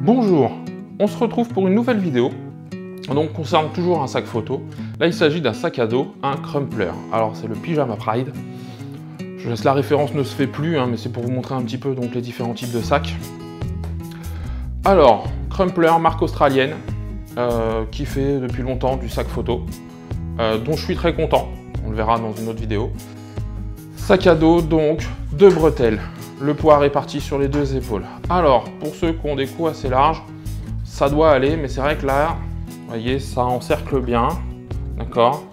Bonjour, on se retrouve pour une nouvelle vidéo. Donc concerne toujours un sac photo. Là il s'agit d'un sac à dos, un Crumpler. Alors c'est le Pyjama Pride. Je laisse la référence ne se fait plus, hein, mais c'est pour vous montrer un petit peu donc, les différents types de sacs. Alors, Crumpler, marque australienne, qui fait depuis longtemps du sac photo, dont je suis très content. On le verra dans une autre vidéo. Sac à dos donc, 2 bretelles. Le poids réparti sur les 2 épaules. Alors, pour ceux qui ont des coups assez larges, ça doit aller, mais c'est vrai que là, vous voyez, ça encercle bien, d'accord?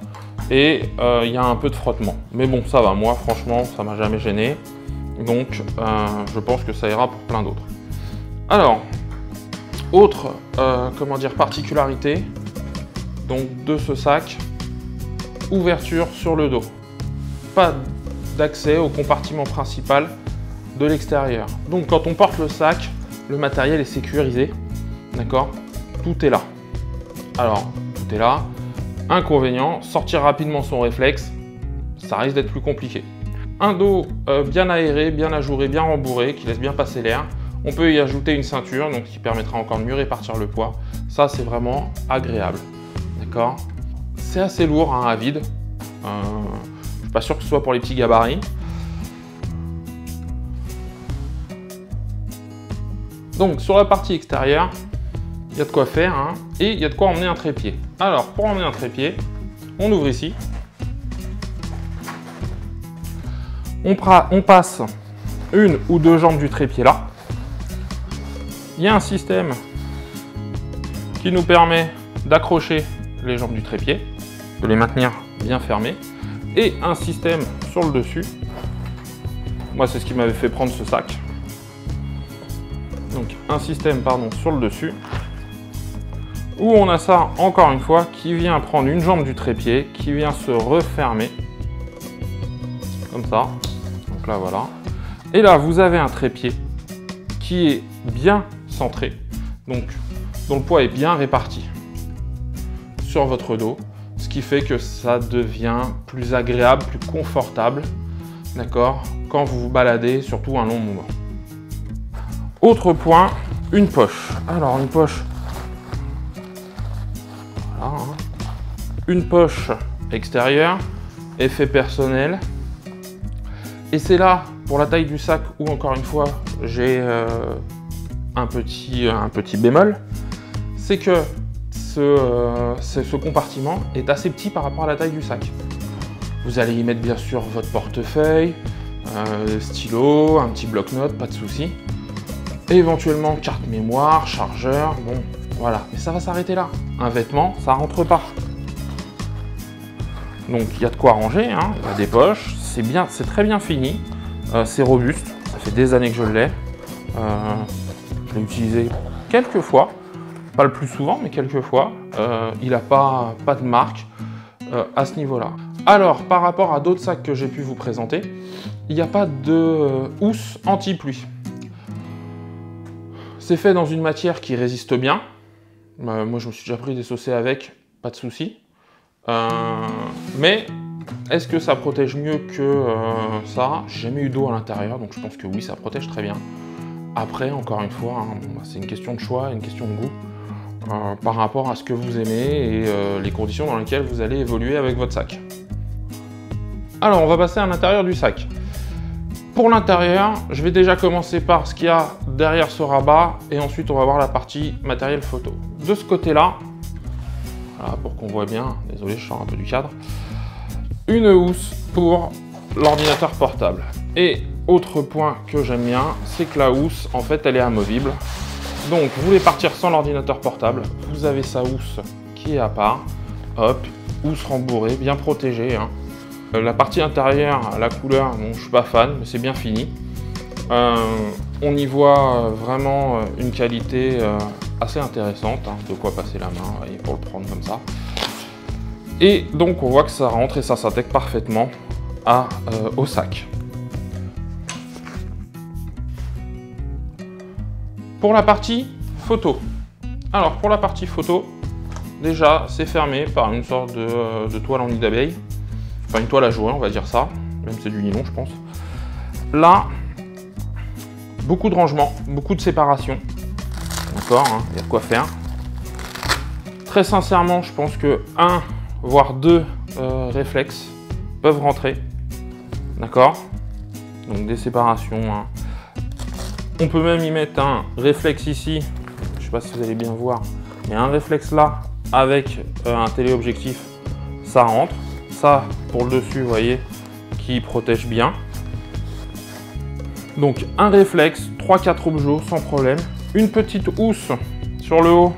Et il y a un peu de frottement. Mais bon, ça va, moi, franchement, ça m'a jamais gêné. Donc, je pense que ça ira pour plein d'autres. Alors, autre, comment dire, particularité donc, de ce sac, ouverture sur le dos. Pas d'accès au compartiment principal de l'extérieur. Donc quand on porte le sac, le matériel est sécurisé, d'accord? Tout est là. Alors, tout est là. Inconvénient, sortir rapidement son réflexe, ça risque d'être plus compliqué. Un dos bien aéré, bien ajouré, bien rembourré, qui laisse bien passer l'air. On peut y ajouter une ceinture, donc qui permettra encore de mieux répartir le poids. Ça, c'est vraiment agréable, d'accord? C'est assez lourd hein, à vide. Je suis pas sûr que ce soit pour les petits gabarits. Donc sur la partie extérieure, il y a de quoi faire hein, et il y a de quoi emmener un trépied. Alors pour emmener un trépied, on ouvre ici. On passe une ou 2 jambes du trépied là. Il y a un système qui nous permet d'accrocher les jambes du trépied, de les maintenir bien fermées, et un système sur le dessus. Moi c'est ce qui m'avait fait prendre ce sac. Donc un système pardon, sur le dessus, où on a ça encore une fois qui vient prendre une jambe du trépied, qui vient se refermer, comme ça, donc là voilà. Et là vous avez un trépied qui est bien centré, donc dont le poids est bien réparti sur votre dos, ce qui fait que ça devient plus agréable, plus confortable, d'accord, quand vous vous baladez, surtout un long moment. Autre point, une poche. Alors une poche, voilà, hein. Une poche extérieure, effet personnel. Et c'est là, pour la taille du sac, où encore une fois, j'ai un petit bémol, c'est que ce compartiment est assez petit par rapport à la taille du sac. Vous allez y mettre bien sûr votre portefeuille, stylo, un petit bloc-notes, pas de souci. Et éventuellement carte mémoire, chargeur, bon voilà, mais ça va s'arrêter là. Un vêtement, ça rentre pas. Donc il y a de quoi ranger, hein. Il y a des poches, c'est bien, c'est très bien fini, c'est robuste, ça fait des années que je l'ai. Je l'ai utilisé quelques fois, pas le plus souvent, mais quelques fois. Il n'a pas de marque à ce niveau-là. Alors par rapport à d'autres sacs que j'ai pu vous présenter, il n'y a pas de housse anti-pluie. C'est fait dans une matière qui résiste bien. Moi, je me suis déjà pris des saucés avec, pas de souci. Mais est-ce que ça protège mieux que ça? J'ai jamais eu d'eau à l'intérieur, donc je pense que oui, ça protège très bien. Après, encore une fois, hein, bon, c'est une question de choix, une question de goût, par rapport à ce que vous aimez et les conditions dans lesquelles vous allez évoluer avec votre sac. Alors, on va passer à l'intérieur du sac. Pour l'intérieur, je vais déjà commencer par ce qu'il y a derrière ce rabat et ensuite on va voir la partie matériel photo. De ce côté-là, voilà, pour qu'on voit bien, désolé je sors un peu du cadre, une housse pour l'ordinateur portable. Et autre point que j'aime bien, c'est que la housse, en fait, elle est amovible. Donc, vous voulez partir sans l'ordinateur portable, vous avez sa housse qui est à part, hop, housse rembourrée, bien protégée, hein. La partie intérieure, la couleur, bon, je suis pas fan, mais c'est bien fini. On y voit vraiment une qualité assez intéressante, hein, de quoi passer la main voyez, pour le prendre comme ça. Et donc on voit que ça rentre et ça s'intègre parfaitement au sac. Pour la partie photo. Alors pour la partie photo, déjà c'est fermé par une sorte de toile en nid d'abeille. Enfin une toile à jouer, on va dire ça, même c'est du nylon je pense. Là, beaucoup de rangement, beaucoup de séparation. d'accord, hein, il y a de quoi faire. Très sincèrement, je pense que 1 voire 2 réflexes peuvent rentrer, d'accord. Donc des séparations, hein. On peut même y mettre un réflexe ici, je sais pas si vous allez bien voir, mais un réflexe là avec un téléobjectif, ça rentre. Ça pour le dessus, vous voyez, qui protège bien. Donc un réflexe, 3-4 objets sans problème. Une petite housse sur le haut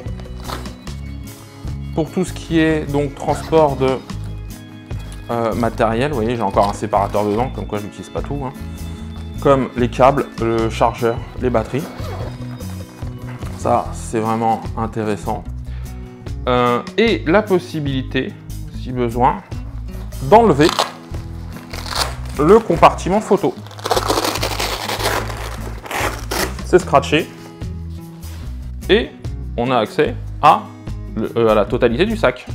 pour tout ce qui est donc transport de matériel. Vous voyez, j'ai encore un séparateur dedans, comme quoi je n'utilise pas tout, hein. Comme les câbles, le chargeur, les batteries. Ça, c'est vraiment intéressant. Et la possibilité, si besoin, d'enlever le compartiment photo. C'est scratché. Et on a accès à la totalité du sac.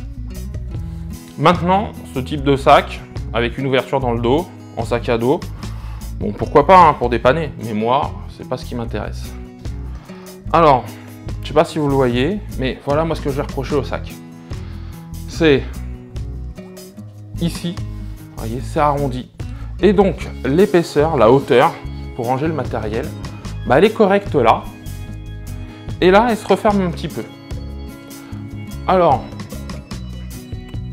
Maintenant, ce type de sac, avec une ouverture dans le dos, en sac à dos, bon, pourquoi pas, hein, pour dépanner, mais moi, c'est pas ce qui m'intéresse. Alors, je sais pas si vous le voyez, mais voilà moi ce que je vais reprocher au sac. C'est ici, vous voyez, c'est arrondi. Et donc, l'épaisseur, la hauteur, pour ranger le matériel, bah, elle est correcte là. Et là, elle se referme un petit peu. Alors,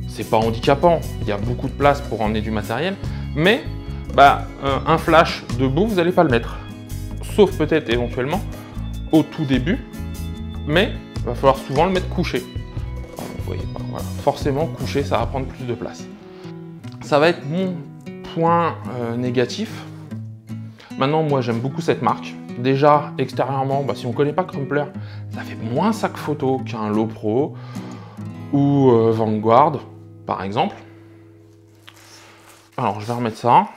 c'est pas handicapant, il y a beaucoup de place pour emmener du matériel, mais bah, un flash debout, vous n'allez pas le mettre. Sauf peut-être éventuellement au tout début, mais il va falloir souvent le mettre couché. Enfin, vous voyez pas, voilà. Forcément, couché, ça va prendre plus de place. Ça va être mon point négatif. Maintenant, moi, j'aime beaucoup cette marque. Déjà, extérieurement, bah, si on ne connaît pas Crumpler, ça fait moins sac photo qu'un Low Pro ou Vanguard, par exemple. Alors, je vais remettre ça.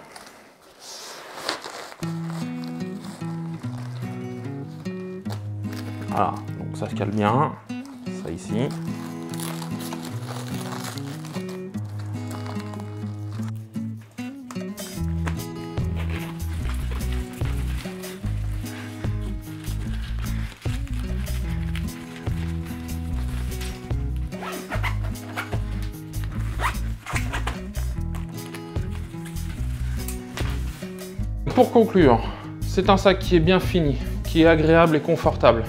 Voilà, donc ça se cale bien. Ça ici. Pour conclure, c'est un sac qui est bien fini, qui est agréable et confortable,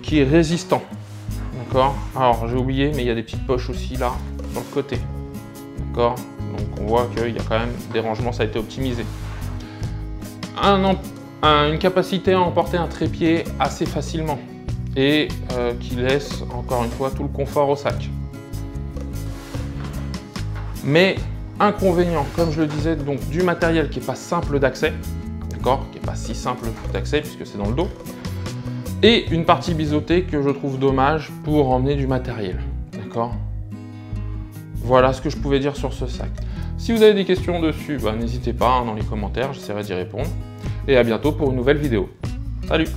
qui est résistant. D'accord. Alors j'ai oublié, mais il y a des petites poches aussi là, sur le côté. D'accord. Donc on voit qu'il y a quand même des rangements, ça a été optimisé. Une capacité à emporter un trépied assez facilement et qui laisse encore une fois tout le confort au sac. Mais inconvénient, comme je le disais, donc du matériel qui n'est pas simple d'accès, d'accord, qui n'est pas si simple d'accès puisque c'est dans le dos, et une partie biseautée que je trouve dommage pour emmener du matériel, d'accord. Voilà ce que je pouvais dire sur ce sac. Si vous avez des questions dessus, bah, n'hésitez pas, hein, dans les commentaires, j'essaierai d'y répondre. Et à bientôt pour une nouvelle vidéo. Salut!